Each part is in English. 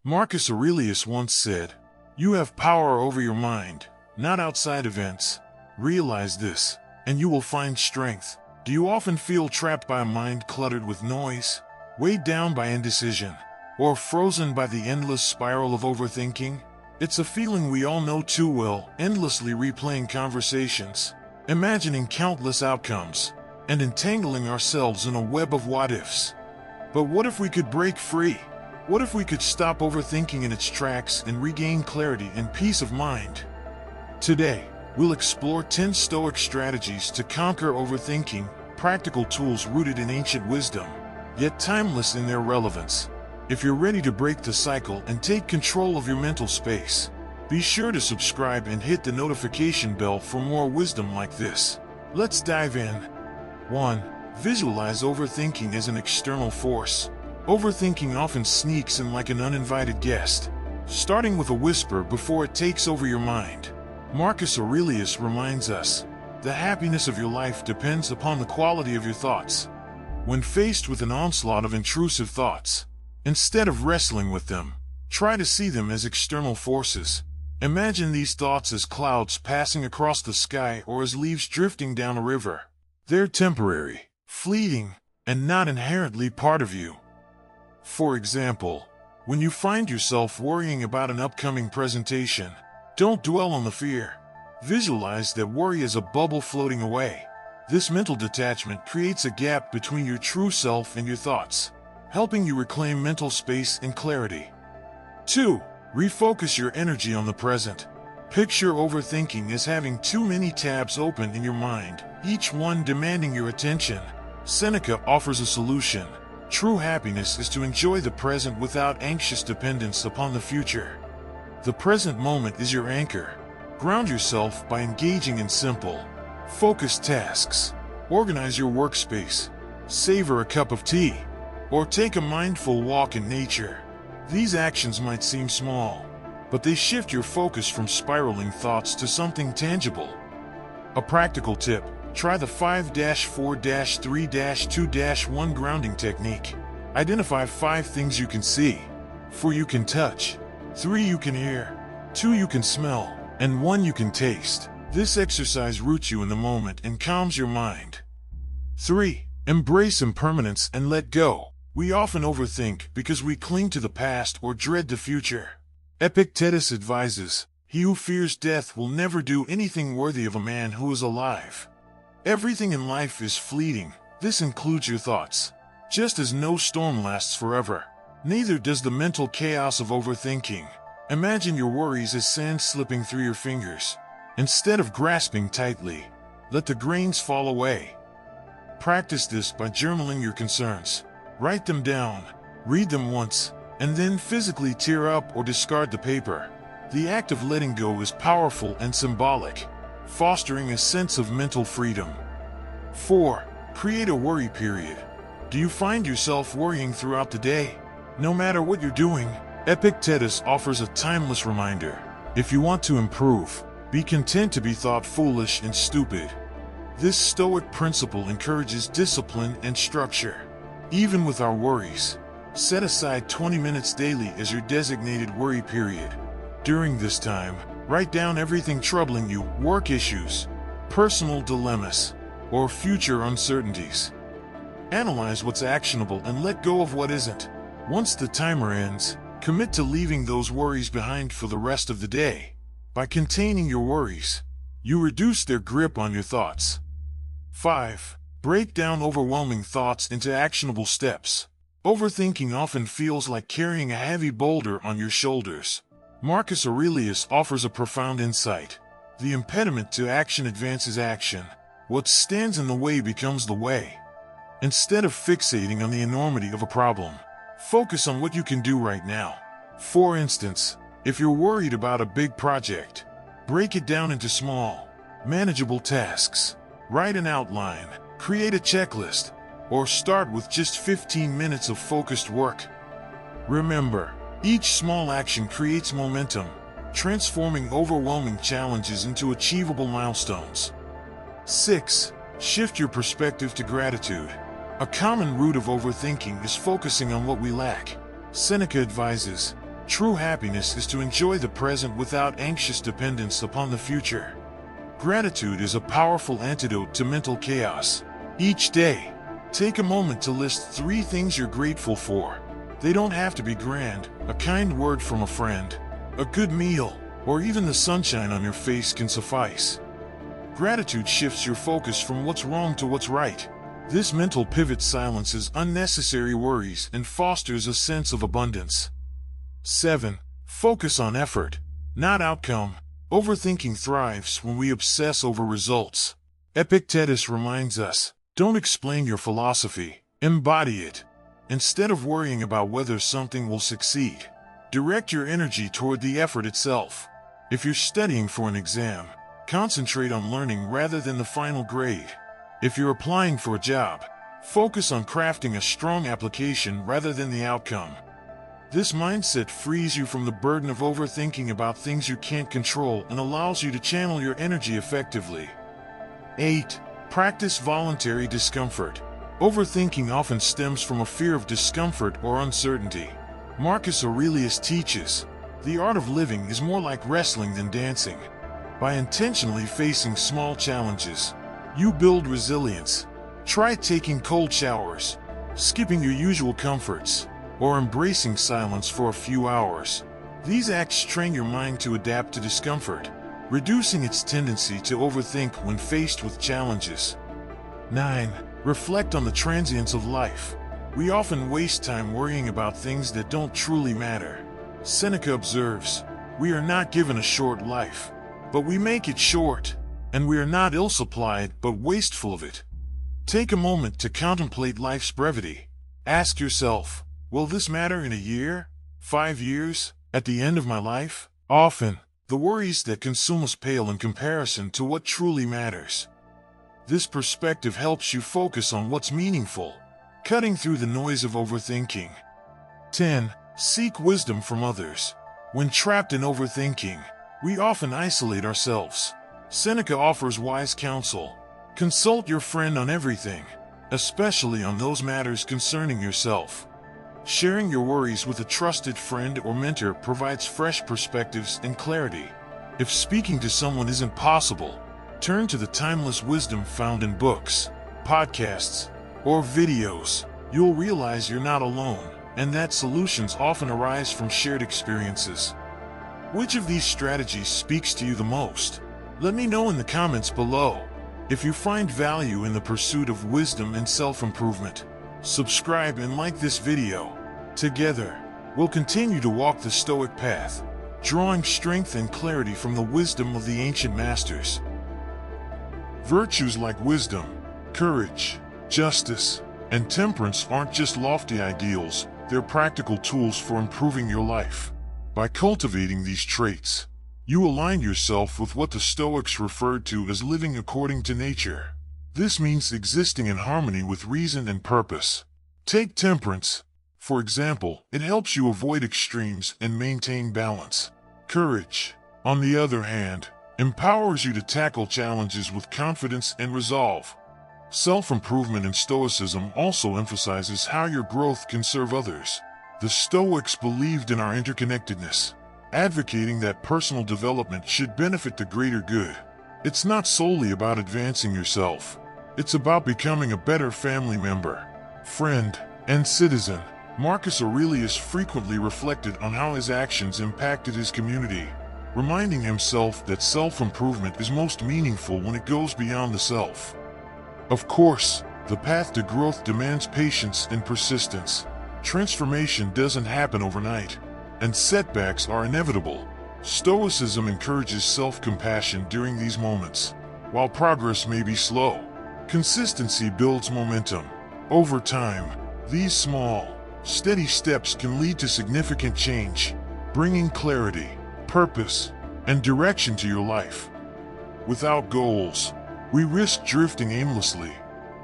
Marcus Aurelius once said, "You have power over your mind, not outside events. Realize this, and you will find strength." Do you often feel trapped by a mind cluttered with noise, weighed down by indecision, or frozen by the endless spiral of overthinking? It's a feeling we all know too well, endlessly replaying conversations, imagining countless outcomes, and entangling ourselves in a web of what-ifs. But what if we could break free? What if we could stop overthinking in its tracks and regain clarity and peace of mind? Today, we'll explore 10 Stoic strategies to conquer overthinking, practical tools rooted in ancient wisdom, yet timeless in their relevance. If you're ready to break the cycle and take control of your mental space, be sure to subscribe and hit the notification bell for more wisdom like this. Let's dive in. 1. Visualize overthinking as an external force. Overthinking often sneaks in like an uninvited guest, starting with a whisper before it takes over your mind. Marcus Aurelius reminds us, the happiness of your life depends upon the quality of your thoughts. When faced with an onslaught of intrusive thoughts, instead of wrestling with them, try to see them as external forces. Imagine these thoughts as clouds passing across the sky or as leaves drifting down a river. They're temporary, fleeting, and not inherently part of you. For example, when you find yourself worrying about an upcoming presentation, don't dwell on the fear. Visualize that worry as a bubble floating away. This mental detachment creates a gap between your true self and your thoughts, helping you reclaim mental space and clarity. 2. Refocus your energy on the present. Picture overthinking as having too many tabs open in your mind, each one demanding your attention. Seneca offers a solution. True happiness is to enjoy the present without anxious dependence upon the future. The present moment is your anchor. Ground yourself by engaging in simple, focused tasks. Organize your workspace, savor a cup of tea, or take a mindful walk in nature. These actions might seem small, but they shift your focus from spiraling thoughts to something tangible. A practical tip: try the 5-4-3-2-1 grounding technique. Identify 5 things you can see, 4 you can touch, 3 you can hear, 2 you can smell, and 1 you can taste. This exercise roots you in the moment and calms your mind. 3. Embrace impermanence and let go. We often overthink because we cling to the past or dread the future. Epictetus advises, "He who fears death will never do anything worthy of a man who is alive." Everything in life is fleeting. This includes your thoughts. Just as no storm lasts forever, neither does the mental chaos of overthinking. Imagine your worries as sand slipping through your fingers. Instead of grasping tightly, let the grains fall away. Practice this by journaling your concerns. Write them down, read them once, and then physically tear up or discard the paper. The act of letting go is powerful and symbolic, fostering a sense of mental freedom. 4. Create a worry period. Do you find yourself worrying throughout the day? No matter what you're doing, Epictetus offers a timeless reminder. If you want to improve, be content to be thought foolish and stupid. This Stoic principle encourages discipline and structure. Even with our worries, set aside 20 minutes daily as your designated worry period. During this time, write down everything troubling you, work issues, personal dilemmas, or future uncertainties. Analyze what's actionable and let go of what isn't. Once the timer ends, commit to leaving those worries behind for the rest of the day. By containing your worries, you reduce their grip on your thoughts. 5. Break down overwhelming thoughts into actionable steps. Overthinking often feels like carrying a heavy boulder on your shoulders. Marcus Aurelius offers a profound insight. The impediment to action advances action. What stands in the way becomes the way. Instead of fixating on the enormity of a problem, focus on what you can do right now. For instance, if you're worried about a big project, break it down into small, manageable tasks. Write an outline, create a checklist, or start with just 15 minutes of focused work. Remember, each small action creates momentum, transforming overwhelming challenges into achievable milestones. 6. Shift your perspective to gratitude. A common root of overthinking is focusing on what we lack. Seneca advises, True happiness is to enjoy the present without anxious dependence upon the future. Gratitude is a powerful antidote to mental chaos. Each day, take a moment to list 3 things you're grateful for. They don't have to be grand. A kind word from a friend, a good meal, or even the sunshine on your face can suffice. Gratitude shifts your focus from what's wrong to what's right. This mental pivot silences unnecessary worries and fosters a sense of abundance. 7. Focus on effort, not outcome. Overthinking thrives when we obsess over results. Epictetus reminds us, don't explain your philosophy, embody it. Instead of worrying about whether something will succeed, direct your energy toward the effort itself. If you're studying for an exam, concentrate on learning rather than the final grade. If you're applying for a job, focus on crafting a strong application rather than the outcome. This mindset frees you from the burden of overthinking about things you can't control and allows you to channel your energy effectively. 8. Practice voluntary discomfort. Overthinking often stems from a fear of discomfort or uncertainty. Marcus Aurelius teaches, the art of living is more like wrestling than dancing. By intentionally facing small challenges, you build resilience. Try taking cold showers, skipping your usual comforts, or embracing silence for a few hours. These acts train your mind to adapt to discomfort, reducing its tendency to overthink when faced with challenges. 9. Reflect on the transience of life. We often waste time worrying about things that don't truly matter. Seneca observes, we are not given a short life, but we make it short, and we are not ill-supplied but wasteful of it. Take a moment to contemplate life's brevity. Ask yourself, will this matter in a year, 5 years, at the end of my life? Often, the worries that consume us pale in comparison to what truly matters. This perspective helps you focus on what's meaningful, cutting through the noise of overthinking. 10. Seek wisdom from others. When trapped in overthinking, we often isolate ourselves. Seneca offers wise counsel. Consult your friend on everything, especially on those matters concerning yourself. Sharing your worries with a trusted friend or mentor provides fresh perspectives and clarity. If speaking to someone isn't possible, turn to the timeless wisdom found in books, podcasts, or videos. You'll realize you're not alone, and that solutions often arise from shared experiences. Which of these strategies speaks to you the most? Let me know in the comments below. If you find value in the pursuit of wisdom and self-improvement, subscribe and like this video. Together, we'll continue to walk the Stoic path, drawing strength and clarity from the wisdom of the ancient masters. Virtues like wisdom, courage, justice, and temperance aren't just lofty ideals, they're practical tools for improving your life. By cultivating these traits, you align yourself with what the Stoics referred to as living according to nature. This means existing in harmony with reason and purpose. Take temperance, for example. It helps you avoid extremes and maintain balance. Courage, on the other hand, empowers you to tackle challenges with confidence and resolve. Self-improvement in Stoicism also emphasizes how your growth can serve others. The Stoics believed in our interconnectedness, advocating that personal development should benefit the greater good. It's not solely about advancing yourself. It's about becoming a better family member, friend, and citizen. Marcus Aurelius frequently reflected on how his actions impacted his community, reminding himself that self-improvement is most meaningful when it goes beyond the self. Of course, the path to growth demands patience and persistence. Transformation doesn't happen overnight, and setbacks are inevitable. Stoicism encourages self-compassion during these moments. While progress may be slow, consistency builds momentum. Over time, these small, steady steps can lead to significant change, bringing clarity, purpose, and direction to your life. Without goals, we risk drifting aimlessly,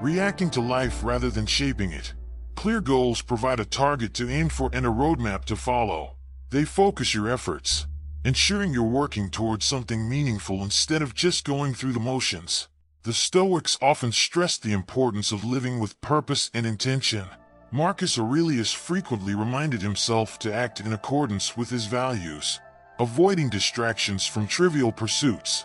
reacting to life rather than shaping it. Clear goals provide a target to aim for and a roadmap to follow. They focus your efforts, ensuring you're working towards something meaningful instead of just going through the motions. The Stoics often stressed the importance of living with purpose and intention. Marcus Aurelius frequently reminded himself to act in accordance with his values, avoiding distractions from trivial pursuits.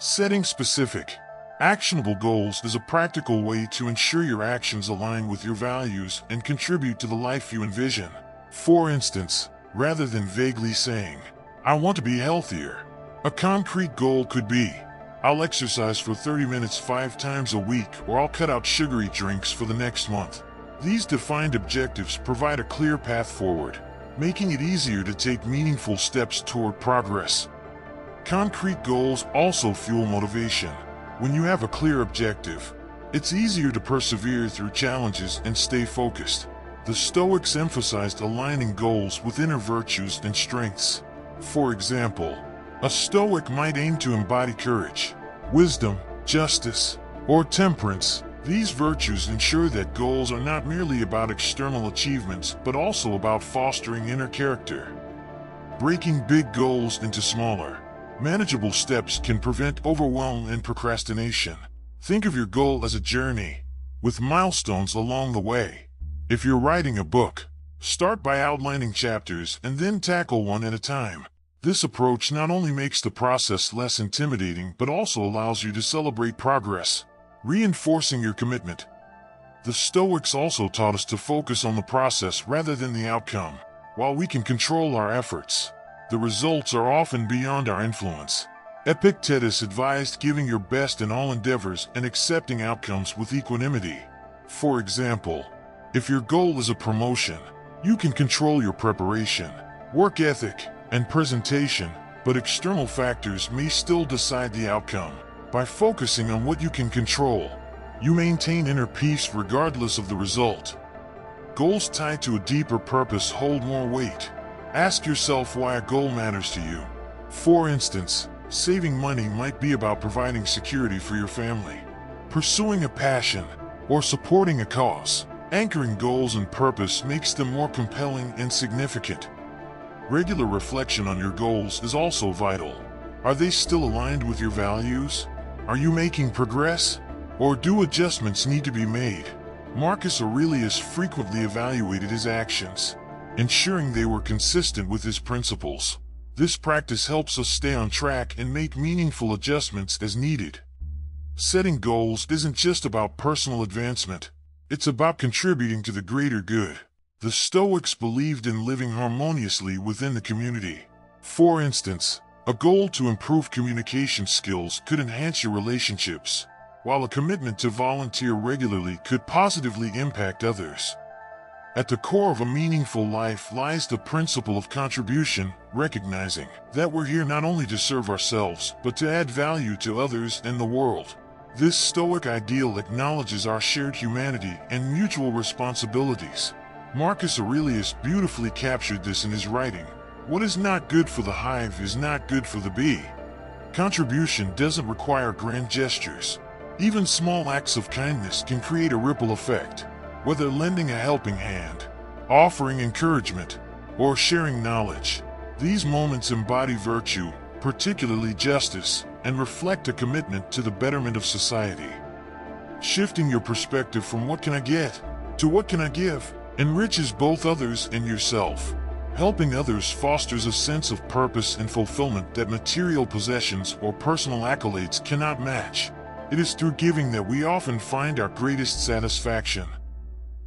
Setting specific, actionable goals is a practical way to ensure your actions align with your values and contribute to the life you envision. For instance, rather than vaguely saying, "I want to be healthier," a concrete goal could be, "I'll exercise for 30 minutes 5 times a week," or "I'll cut out sugary drinks for the next month." These defined objectives provide a clear path forward, making it easier to take meaningful steps toward progress. Concrete goals also fuel motivation. When you have a clear objective, it's easier to persevere through challenges and stay focused. The Stoics emphasized aligning goals with inner virtues and strengths. For example, a Stoic might aim to embody courage, wisdom, justice, or temperance. These virtues ensure that goals are not merely about external achievements, but also about fostering inner character. Breaking big goals into smaller, manageable steps can prevent overwhelm and procrastination. Think of your goal as a journey, with milestones along the way. If you're writing a book, start by outlining chapters and then tackle one at a time. This approach not only makes the process less intimidating, but also allows you to celebrate progress, reinforcing your commitment. The Stoics also taught us to focus on the process rather than the outcome. While we can control our efforts, the results are often beyond our influence. Epictetus advised giving your best in all endeavors and accepting outcomes with equanimity. For example, if your goal is a promotion, you can control your preparation, work ethic, and presentation, but external factors may still decide the outcome. By focusing on what you can control, you maintain inner peace regardless of the result. Goals tied to a deeper purpose hold more weight. Ask yourself why a goal matters to you. For instance, saving money might be about providing security for your family, pursuing a passion, or supporting a cause. Anchoring goals and purpose makes them more compelling and significant. Regular reflection on your goals is also vital. Are they still aligned with your values? Are you making progress? Or do adjustments need to be made? Marcus Aurelius frequently evaluated his actions, ensuring they were consistent with his principles. This practice helps us stay on track and make meaningful adjustments as needed. Setting goals isn't just about personal advancement. It's about contributing to the greater good. The Stoics believed in living harmoniously within the community. For instance, a goal to improve communication skills could enhance your relationships, while a commitment to volunteer regularly could positively impact others. At the core of a meaningful life lies the principle of contribution, recognizing that we're here not only to serve ourselves, but to add value to others and the world. This Stoic ideal acknowledges our shared humanity and mutual responsibilities. Marcus Aurelius beautifully captured this in his writing. What is not good for the hive is not good for the bee. Contribution doesn't require grand gestures. Even small acts of kindness can create a ripple effect. Whether lending a helping hand, offering encouragement, or sharing knowledge, these moments embody virtue, particularly justice, and reflect a commitment to the betterment of society. Shifting your perspective from "what can I get" to "what can I give" enriches both others and yourself. Helping others fosters a sense of purpose and fulfillment that material possessions or personal accolades cannot match. It is through giving that we often find our greatest satisfaction.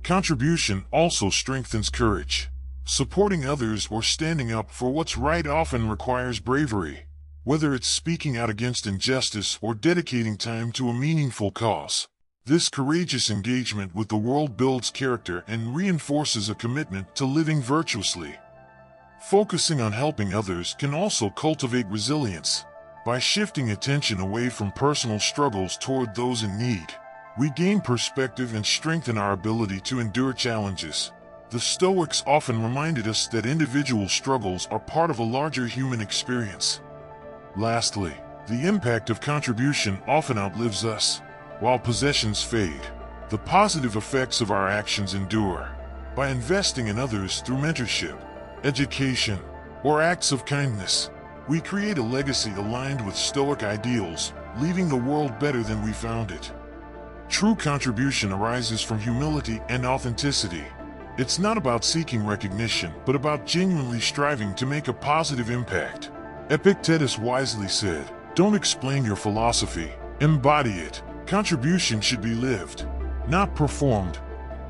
Contribution also strengthens courage. Supporting others or standing up for what's right often requires bravery, whether it's speaking out against injustice or dedicating time to a meaningful cause. This courageous engagement with the world builds character and reinforces a commitment to living virtuously. Focusing on helping others can also cultivate resilience. By shifting attention away from personal struggles toward those in need, we gain perspective and strengthen our ability to endure challenges. The Stoics often reminded us that individual struggles are part of a larger human experience. Lastly, the impact of contribution often outlives us. While possessions fade, the positive effects of our actions endure. By investing in others through mentorship, education, or acts of kindness, we create a legacy aligned with Stoic ideals, leaving the world better than we found it. True contribution arises from humility and authenticity. It's not about seeking recognition, but about genuinely striving to make a positive impact. Epictetus wisely said, "Don't explain your philosophy, embody it." Contribution should be lived, not performed.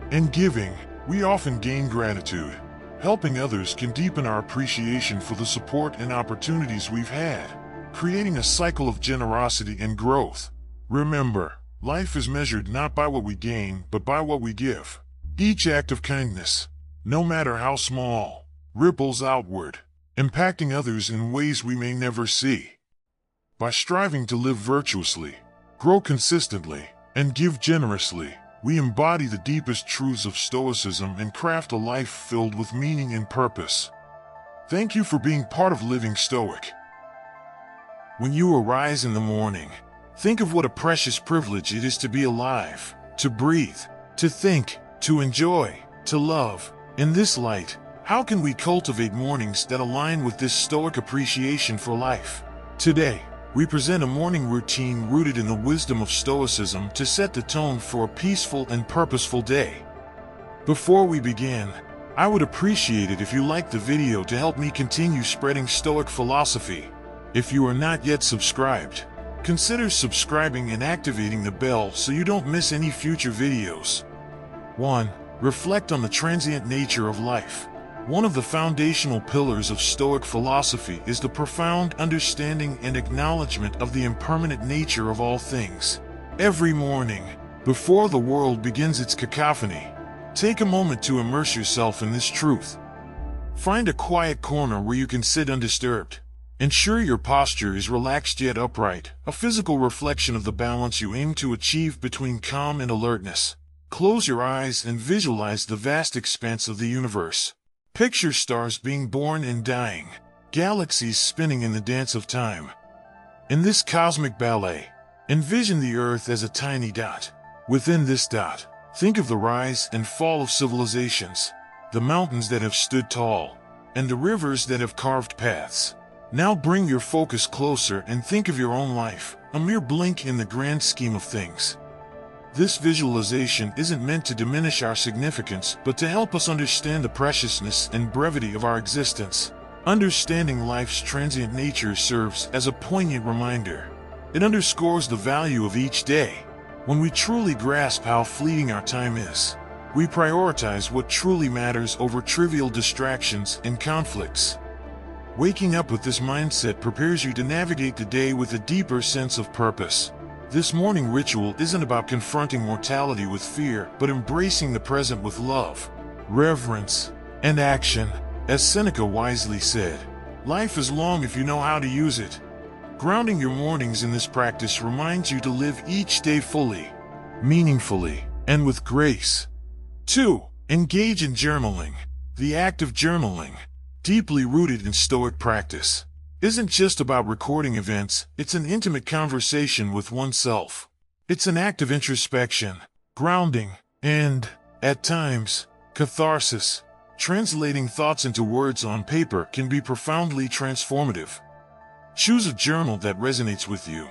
In giving, we often gain gratitude. Helping others can deepen our appreciation for the support and opportunities we've had, creating a cycle of generosity and growth. Remember, life is measured not by what we gain, but by what we give. Each act of kindness, no matter how small, ripples outward, impacting others in ways we may never see. By striving to live virtuously, grow consistently, and give generously, we embody the deepest truths of Stoicism and craft a life filled with meaning and purpose. Thank you for being part of Living Stoic. When you arise in the morning, think of what a precious privilege it is to be alive, to breathe, to think, to enjoy, to love. In this light, how can we cultivate mornings that align with this Stoic appreciation for life? Today, we present a morning routine rooted in the wisdom of Stoicism to set the tone for a peaceful and purposeful day. Before we begin, I would appreciate it if you liked the video to help me continue spreading Stoic philosophy. If you are not yet subscribed, consider subscribing and activating the bell so you don't miss any future videos. 1. Reflect on the transient nature of life. One of the foundational pillars of Stoic philosophy is the profound understanding and acknowledgement of the impermanent nature of all things. Every morning, before the world begins its cacophony, take a moment to immerse yourself in this truth. Find a quiet corner where you can sit undisturbed. Ensure your posture is relaxed yet upright, a physical reflection of the balance you aim to achieve between calm and alertness. Close your eyes and visualize the vast expanse of the universe. Picture stars being born and dying, galaxies spinning in the dance of time. In this cosmic ballet, envision the Earth as a tiny dot. Within this dot, think of the rise and fall of civilizations, the mountains that have stood tall, and the rivers that have carved paths. Now bring your focus closer and think of your own life, a mere blink in the grand scheme of things. This visualization isn't meant to diminish our significance, but to help us understand the preciousness and brevity of our existence. Understanding life's transient nature serves as a poignant reminder. It underscores the value of each day. When we truly grasp how fleeting our time is, we prioritize what truly matters over trivial distractions and conflicts. Waking up with this mindset prepares you to navigate the day with a deeper sense of purpose. This morning ritual isn't about confronting mortality with fear, but embracing the present with love, reverence, and action. As Seneca wisely said, life is long if you know how to use it. Grounding your mornings in this practice reminds you to live each day fully, meaningfully, and with grace. 2. Engage in journaling. The act of journaling, deeply rooted in Stoic practice, isn't just about recording events, it's an intimate conversation with oneself. It's an act of introspection, grounding, and, at times, catharsis. Translating thoughts into words on paper can be profoundly transformative. Choose a journal that resonates with you.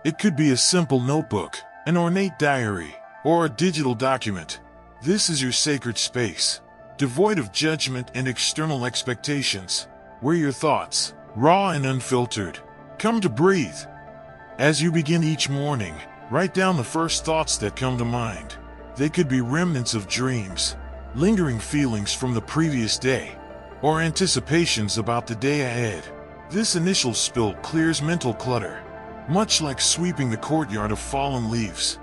It could be a simple notebook, an ornate diary, or a digital document. This is your sacred space, devoid of judgment and external expectations, where your thoughts, raw and unfiltered, come to breathe. As you begin each morning, write down the first thoughts that come to mind. They could be remnants of dreams, lingering feelings from the previous day, or anticipations about the day ahead. This initial spill clears mental clutter, much like sweeping the courtyard of fallen leaves.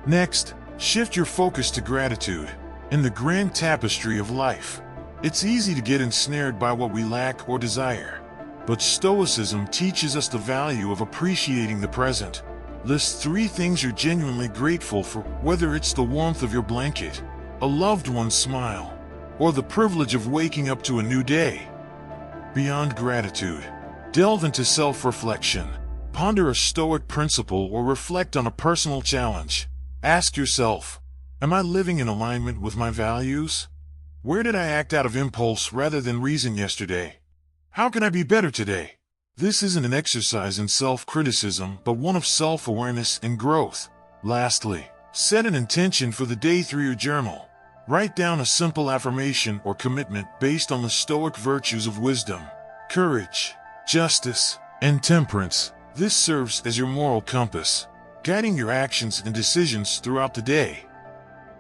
Next, shift your focus to gratitude. In the grand tapestry of life, it's easy to get ensnared by what we lack or desire. But Stoicism teaches us the value of appreciating the present. List 3 things you're genuinely grateful for, whether it's the warmth of your blanket, a loved one's smile, or the privilege of waking up to a new day. Beyond gratitude, delve into self-reflection. Ponder a Stoic principle or reflect on a personal challenge. Ask yourself, am I living in alignment with my values? Where did I act out of impulse rather than reason yesterday? How can I be better today? This isn't an exercise in self-criticism, but one of self-awareness and growth. Lastly, Set an intention for the day through your journal. Write down a simple affirmation or commitment based on the Stoic virtues of wisdom, courage, justice, and temperance. This serves as your moral compass, guiding your actions and decisions throughout the day.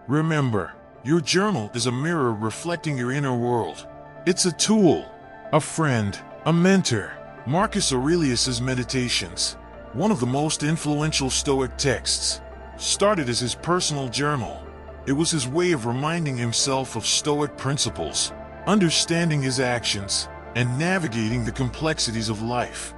Remember, your journal is a mirror reflecting your inner world. It's a tool, a friend, a mentor. Marcus Aurelius's Meditations, one of the most influential Stoic texts, started as his personal journal. It was his way of reminding himself of Stoic principles, understanding his actions, and navigating the complexities of life.